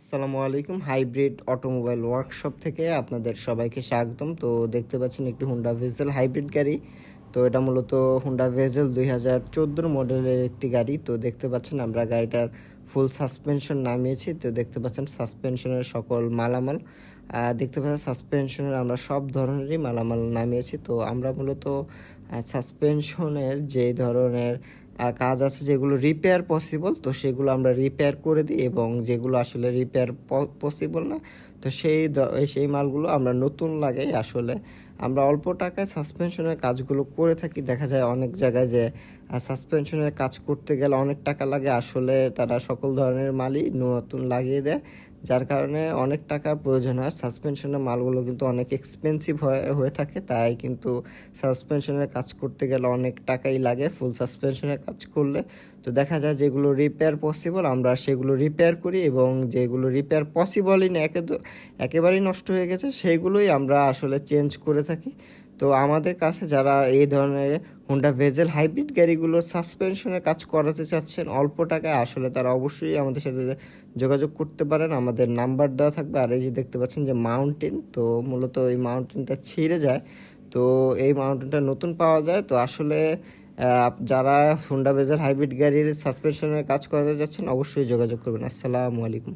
আসসালামু আলাইকুম। Hybrid automobile workshop থেকে আপনাদের সবাইকে স্বাগতম। তো দেখতে পাচ্ছেন একটি হুন্ডা ভেজেল হাইব্রিড গাড়ি। তো এটা মূলত হুন্ডা ভেজেল 2014 মডেলের একটি গাড়ি। তো দেখতে পাচ্ছেন আমরা গাড়িটার ফুল সাসপেনশন নামিয়েছি। তো দেখতে পাচ্ছেন সাসপেনশনের সকল মালামাল দেখতে পাচ্ছেন সাসপেনশনের আমরা সব ধরনেরই মালামাল নামিয়েছি। তো আমরা মূলত সাসপেনশনের যে ধরনের কাজ আছে যেগুলো রিপেয়ার পসিবল, তো সেগুলো আমরা রিপেয়ার করে দিই, এবং যেগুলো আসলে রিপেয়ার পসিবল না, তো সেই মালগুলো আমরা নতুন লাগাই। আসলে আমরা অল্প টাকায় সাসপেনশনের কাজগুলো করে থাকি। দেখা যায় অনেক জায়গায় যে সাসপেনশনের কাজ করতে গেলে অনেক টাকা লাগে, আসলে তারা সকল ধরনের মালই নতুন লাগিয়ে দেয়, যার কারণে অনেক টাকা প্রয়োজন হয়। সাসপেনশনের মালগুলো কিন্তু অনেক এক্সপেন্সিভ হয়ে থাকে, তাই কিন্তু সাসপেনশনের কাজ করতে গেলে অনেক টাকাই লাগে ফুল সাসপেনশনের কাজ করলে। তো দেখা যায় যেগুলো রিপেয়ার পসিবল আমরা সেগুলো রিপেয়ার করি, এবং যেগুলো রিপেয়ার পসিবলই না, একেবারেই নষ্ট হয়ে গেছে, সেগুলোই আমরা আসলে চেঞ্জ করে থাকি। তো আমাদের কাছে যারা এই ধরনের হুন্ডা ভেজেল হাইব্রিড গাড়িগুলো সাসপেনশনের কাজ করাতে চাচ্ছেন অল্প টাকায়, আসলে তারা অবশ্যই আমাদের সাথে যোগাযোগ করতে পারেন। আমাদের নাম্বার দেওয়া থাকবে। আর এই যে দেখতে পাচ্ছেন যে মাউন্টেন, তো মূলত এই মাউন্টেনটা ছিঁড়ে যায়, তো এই মাউন্টেনটা নতুন পাওয়া যায়। তো আসলে যারা হুন্ডা ভেজেল হাইব্রিড গাড়ির সাসপেনশনের কাজ করাতে যাচ্ছেন অবশ্যই যোগাযোগ করবেন। আসসালামু আলাইকুম।